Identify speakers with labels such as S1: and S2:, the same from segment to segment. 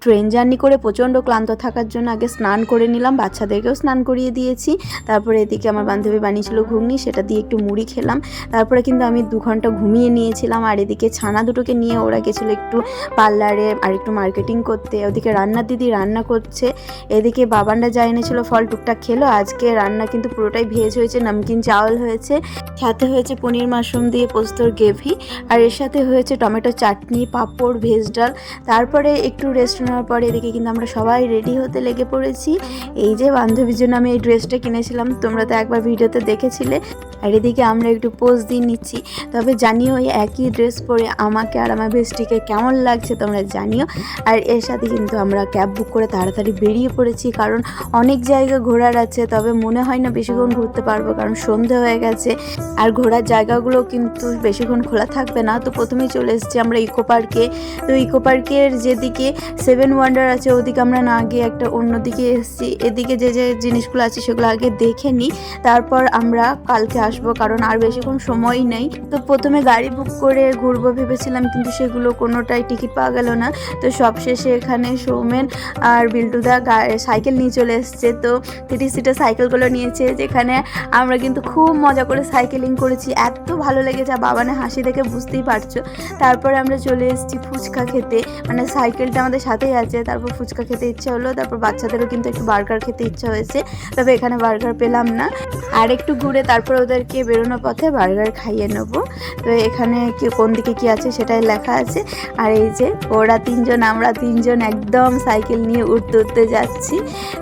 S1: Train journey করে প্রচণ্ড ক্লান্ত থাকার জন্য আগে স্নান করে নিলাম, বাচ্চাদেরকেও স্নান করিয়ে দিয়েছি। তারপরে এদিকে আমার বান্ধবী বানিয়েছিল ঘুগনি, সেটা দিয়ে একটু মুড়ি খেলাম। তারপরে কিন্তু আমি 2 ঘন্টা ঘুমিয়ে নিয়েছিলাম। আর এদিকে ছানা দুটোকে নিয়ে ওরা গেছিলো একটু পার্লারে আর একটু মার্কেটিং করতে। ওদিকে রান্নার দিদি রান্না করছে, এদিকে বাবানরা যা এনেছিল ফল টুকটাক খেলো। আজকে রান্না কিন্তু পুরোটাই ভেজ হয়েছে, নমকিন চাওয়াল হয়েছে, সাথে হয়েছে পনির মাশরুম দিয়ে পোস্তর গ্রেভি, আর এর সাথে হয়েছে টমেটো চাটনি, পাঁপড়, ভেজ ডাল। তারপরে একটু রেস্ট নেওয়ার পরে এদিকে কিন্তু আমরা সবাই রেডি হতে লেগে পড়েছি। এই যে বান্ধবীর জন্য আমি এই ড্রেসটা কিনেছিলাম, তোমরা তো একবার ভিডিওতে দেখেছিলে। আর এদিকে আমরা একটু পোজ দিয়ে নিচ্ছি। তবে জানিও এই একই ড্রেস পরে আমাকে আর আমার বেস্টিকে কেমন লাগছে তোমরা জানিও। আর এর সাথে কিন্তু আমরা ক্যাব বুক করে তাড়াতাড়ি বেরিয়ে পড়েছি, কারণ অনেক জায়গা ঘোরার আছে। তবে মনে হয় না বেশিক্ষণ ঘুরতে পারবো, কারণ সন্ধে হয়ে গেছে আর ঘোরার জায়গাগুলো কিন্তু বেশিক্ষণ খোলা থাকবে না। তো প্রথমেই চলে এসেছি আমরা ইকো পার্কে। তো ইকো পার্কের যেদিকে 7 ওয়ান্ডার আছে ওদিকে আমরা না গিয়ে একটা অন্যদিকে এসেছি। এদিকে যে যে জিনিসগুলো আছে সেগুলো আগে দেখে নিই, তারপর আমরা কালকে আসবো, কারণ আর বেশিক্ষণ সময় নেই। তো প্রথমে গাড়ি বুক করে ঘুরবো ভেবেছিলাম, কিন্তু সেগুলো কোনোটাই টিকিট পাওয়া গেল না। তো সবশেষে এখানে সৌমেন আর বিল্টুদা সাইকেল নিয়ে চলে এসছে। তো 30 সিটের সাইকেলগুলো নিয়েছে, যেখানে আমরা কিন্তু খুব মজা করে সাইকেলিং করেছি। এত ভালো লেগেছে, বাবানে হাসি দেখে বুঝতেই পারছো। তারপরে আমরা চলে এসেছি ফুচকা খেতে, মানে সাইকেলটা আমাদের সাথেই আছে। তারপর ফুচকা খেতে ইচ্ছা হলো, তারপর বাচ্চাদেরও কিন্তু একটু বার্গার খেতে ইচ্ছা হয়েছে, তবে এখানে বার্গার পেলাম না। আর একটু ঘুরে তারপর ওদেরকে বেরোনোর পথে বার্গার খাইয়ে নেবো। তো এখানে কোন দিকে কি আছে সেটাই লেখা আছে। আর এই যে ওরা 3 জন, আমরা 3 জন একদম সাইকেল নিয়ে উঠতে উঠতে যাচ্ছি।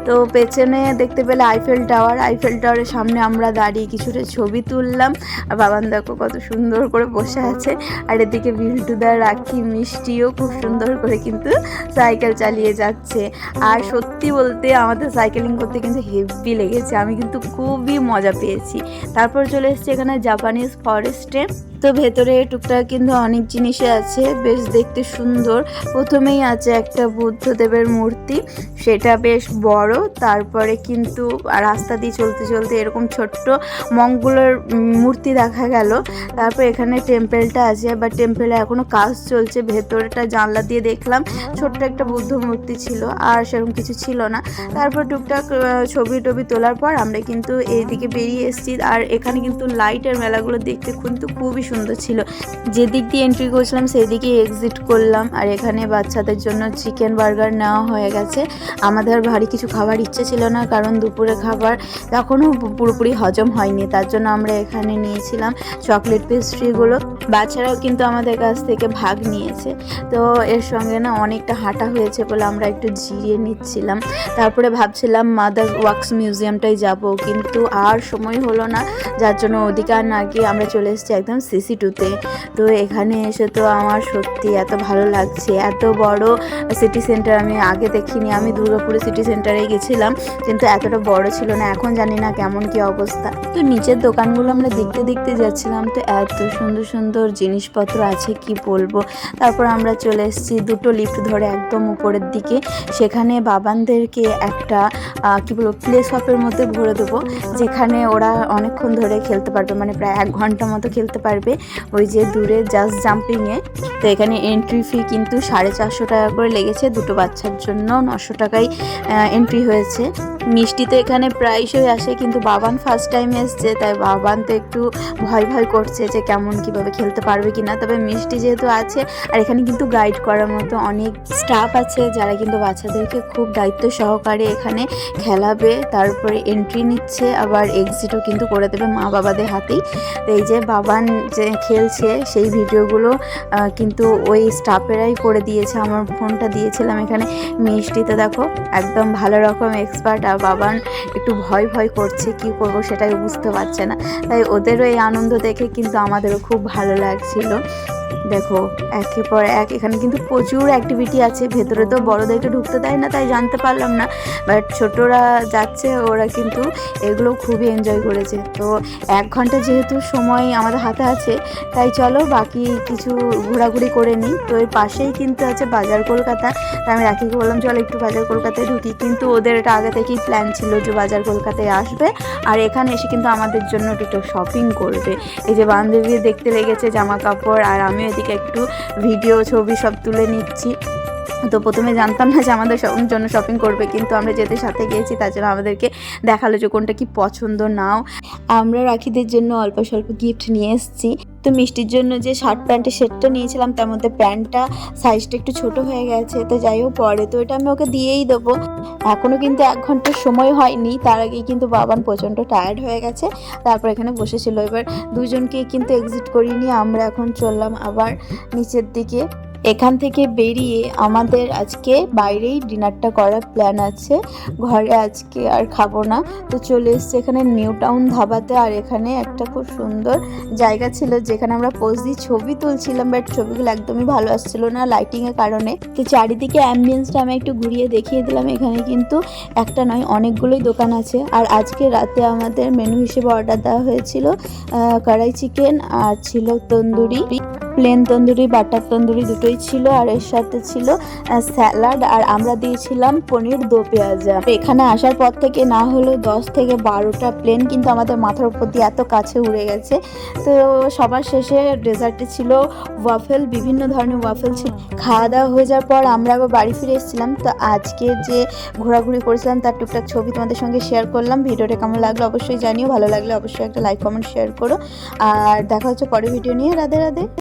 S1: তো পেছনে দেখতে পেলে আইফেল টাওয়ারের সামনে আমরা দাঁড়িয়ে কিছুটা ছবি তুললাম। আর বাবান দেখো কত সুন্দর করে বসে আছে। আর এদিকে বিল্টুদা, রাখি, মিষ্টিও খুব সুন্দর করে কিন্তু সাইকেল চালিয়ে যাচ্ছে। আর সত্যি বলতে আমাদের সাইকেলিং করতে কিন্তু হেভি লেগেছে, আমি কিন্তু খুবই মজা পেয়েছি। তারপর চলে এসেছি এখানে জাপানিজ ফরেস্টে। তো ভেতরে টুকটাক কিন্তু অনেক জিনিসই আছে, বেশ দেখতে সুন্দর। প্রথমেই আছে একটা বুদ্ধদেবের মূর্তি, সেটা বেশ বড়। তারপরে কিন্তু রাস্তা দিয়ে চলতে চলতে এরকম ছোট্ট মঙ্গলের মূর্তি দেখা গেল। তারপর এখানে টেম্পেলটা আছে, বা টেম্পেলে এখনো কাজ চলছে। ভেতরটা জানলা দিয়ে দেখলাম ছোট্ট একটা বুদ্ধ মূর্তি ছিল, আর সেরকম কিছু ছিল না। তারপর টুকটাক ছবি টবি তোলার পর আমরা কিন্তু এইদিকে বেরিয়ে এসেছি। আর এখানে কিন্তু লাইটের মেলাগুলো দেখতে কিন্তু খুবই সুন্দর ছিল। যেদিক দিয়ে এন্ট্রি করেছিলাম সেই দিকে এক্সিট করলাম। আর এখানে বাচ্চাদের জন্য চিকেন বার্গার নেওয়া হয়ে গেছে। আমাদের ভারী কিছু খাবার ইচ্ছে ছিল না, কারণ দুপুরে খাবার তখনও পুরোপুরি হজম হয়নি। তার জন্য আমরা এখানে নিয়েছিলাম চকলেট পেস্ট্রিগুলো। বাচ্চারাও কিন্তু আমাদের কাছ থেকে ভাগ নিয়েছে। তো এর সঙ্গে না অনেকটা হাঁটা হয়েছে বলে আমরা একটু জিরিয়ে নিচ্ছিলাম। তারপরে ভাবছিলাম মাদার ওয়ার্কস মিউজিয়ামটাই যাব, কিন্তু আর সময় হলো না, যার জন্য ওদিকে আর না গিয়ে আমরা চলে এসেছি একদম CC2-তে। তো এখানে এসে তো আমার সত্যি এত ভালো লাগছে। এত বড় সিটি সেন্টার আমি আগে দেখিনি। আমি দুর্গাপুরে সিটি সেন্টারে গেছিলাম, কিন্তু এতটা বড় ছিল না। এখন জানি না কেমন কি অবস্থা। তো নিচের দোকানগুলো আমরা দেখতে দেখতে যাচ্ছিলাম, তো এত সুন্দর সুন্দর জিনিসপত্র আছে কি বলবো। তারপর আমরা চলে এসেছি 2টো লিফট ধরে একদম উপরের দিকে। সেখানে বাবানদেরকে একটা কি বলবো প্লে শপের মধ্যে ভরে দেবো, যেখানে ওরা অনেকক্ষণ ধরে খেলতে পারবে, মানে প্রায় 1 ঘন্টা মতো খেলতে পারবে ওই যে দূরে জাস্ট জাম্পিংয়ে। তো এখানে এন্ট্রি ফি কিন্তু 450 টাকা করে লেগেছে, 2টো বাচ্চার জন্য 900 টাকায় এন্ট্রি হয়েছে। মিষ্টি তো এখানে প্রায়শই আসে, কিন্তু বাবান ফার্স্ট টাইম এসছে, তাই বাবান তো একটু ভয় ভয় করছে যে কেমন কিভাবে খেলতে পারবে কিনা। তবে মিষ্টি যেহেতু আছে, আর এখানে কিন্তু গাইড করার মতো অনেক স্টাফ আছে, যারা কিন্তু বাচ্চাদেরকে খুব দায়িত্ব সহকারে এখানে খেলাবে, তারপরে এন্ট্রি নিচ্ছে, আবার এক্সিটও কিন্তু করে দেবে মা বাবাদের হাতেই। তো এই যে বাবান যে খেলছে সেই ভিডিওগুলো কিন্তু ওই স্টাফেরাই করে দিয়েছে। আমার ফোনটা দিয়েছিলাম এখানে। মিষ্টিতে দেখো একদম ভালো রকম এক্সপার্ট, আর বাবান একটু ভয় ভয় করছে, কি করব সেটাই বুঝতে পারছে না। তাই ওদেরও এই আনন্দ দেখে কিন্তু আমাদেরও খুব ভালো লাগছিল। দেখো একের পর এক এখানে কিন্তু প্রচুর অ্যাক্টিভিটি আছে। ভেতরে তো বড়দেরকে ঢুকতে দেয় না, তাই জানতে পারলাম না, বাট ছোটরা যাচ্ছে, ওরা কিন্তু এগুলো খুবই এনজয় করেছে। তো 1 ঘন্টা যেহেতু সময় আমাদের হাতে আছে, তাই চলো বাকি কিছু ঘোরাঘুরি করে নিই। তো এর পাশেই কিন্তু আছে বাজার কলকাতা। তাই আমি রাখিকে বললাম চলো একটু বাজার কলকাতায় ঢুকি, কিন্তু ওদের এটা আগে থেকেই প্ল্যান ছিল যে বাজার কলকাতায় আসবে আর এখানে এসে কিন্তু আমাদের জন্য একটু শপিং করবে। এই যে বান্ধবী দেখতে লেগেছে জামা কাপড়, আর আমি এদিকে একটু ভিডিও ছবি সব তুলে নিচ্ছি। তো প্রথমে জানতাম না যে আমাদের জন্য শপিং করবে, কিন্তু আমরা যেতে সাথে গিয়েছি তার জন্য আমাদেরকে দেখালো যে কোনটা কি পছন্দ নাও। আমরা রাখিদের জন্য অল্প স্বল্প গিফট নিয়ে এসেছি। তো মিষ্টির জন্য যে শার্ট প্যান্টের সেটটা নিয়েছিলাম তার মধ্যে প্যান্টটা সাইজটা একটু ছোট হয়ে গেছে, তো যাই হোক পরে তো এটা আমি ওকে দিয়েই দেবো। এখনও কিন্তু 1 ঘন্টার সময় হয়নি, তার আগেই কিন্তু বাবান প্রচণ্ড টায়ার্ড হয়ে গেছে। তারপর এখানে বসেছিল, এবার দুজনকে কিন্তু এক্সিট করিয়ে নিয়ে আমরা এখন চললাম আবার নিচের দিকে। এখান থেকে বেরিয়ে আমাদের আজকে বাইরেই ডিনারটা করার প্ল্যান আছে, ঘরে আজকে আর খাবো না। তো চলে এসছে এখানে নিউ টাউন ধাবাতে, আর এখানে একটা খুব সুন্দর জায়গা ছিল যেখানে আমরা পোজ দিয়ে ছবি তুলছিলাম, বাট ছবিগুলো একদমই ভালো আসছিল না লাইটিংয়ের কারণে। তো চারিদিকে অ্যাম্বিয়েন্সটা আমি একটু ঘুরিয়ে দেখিয়ে দিলাম। এখানে কিন্তু একটা নয় অনেকগুলোই দোকান আছে। আর আজকে রাতে আমাদের মেনু হিসেবে অর্ডার দেওয়া হয়েছিল কড়াই চিকেন, আর ছিল তন্দুরি, প্লেন তন্দুরি, বাটার তন্দুরি দুটোই ছিল, আর এর সাথে ছিল স্যালাড, আর আমরা দিয়েছিলাম পনির দো পেঁয়াজা। এখানে আসার পর থেকে না হলো 10 থেকে 12টা প্লেন কিন্তু আমাদের মাথার উপর দিয়ে এত কাছে উড়ে গেছে। তো সবার শেষে ডেজার্টে ছিল ওয়াফেল, বিভিন্ন ধরনের ওয়াফেল ছিল। খাওয়া দাওয়া হয়ে যাওয়ার পর আমরা আবার বাড়ি ফিরে এসেছিলাম। তো আজকে যে ঘোরাঘুরি করেছিলাম তার টুকটাক ছবি তোমাদের সঙ্গে শেয়ার করলাম। ভিডিওটা কেমন লাগলো অবশ্যই জানিও, ভালো লাগলে অবশ্যই একটা লাইক কমেন্ট শেয়ার করো, আর দেখা হচ্ছে পরের ভিডিও নিয়ে। রাধে রাধে।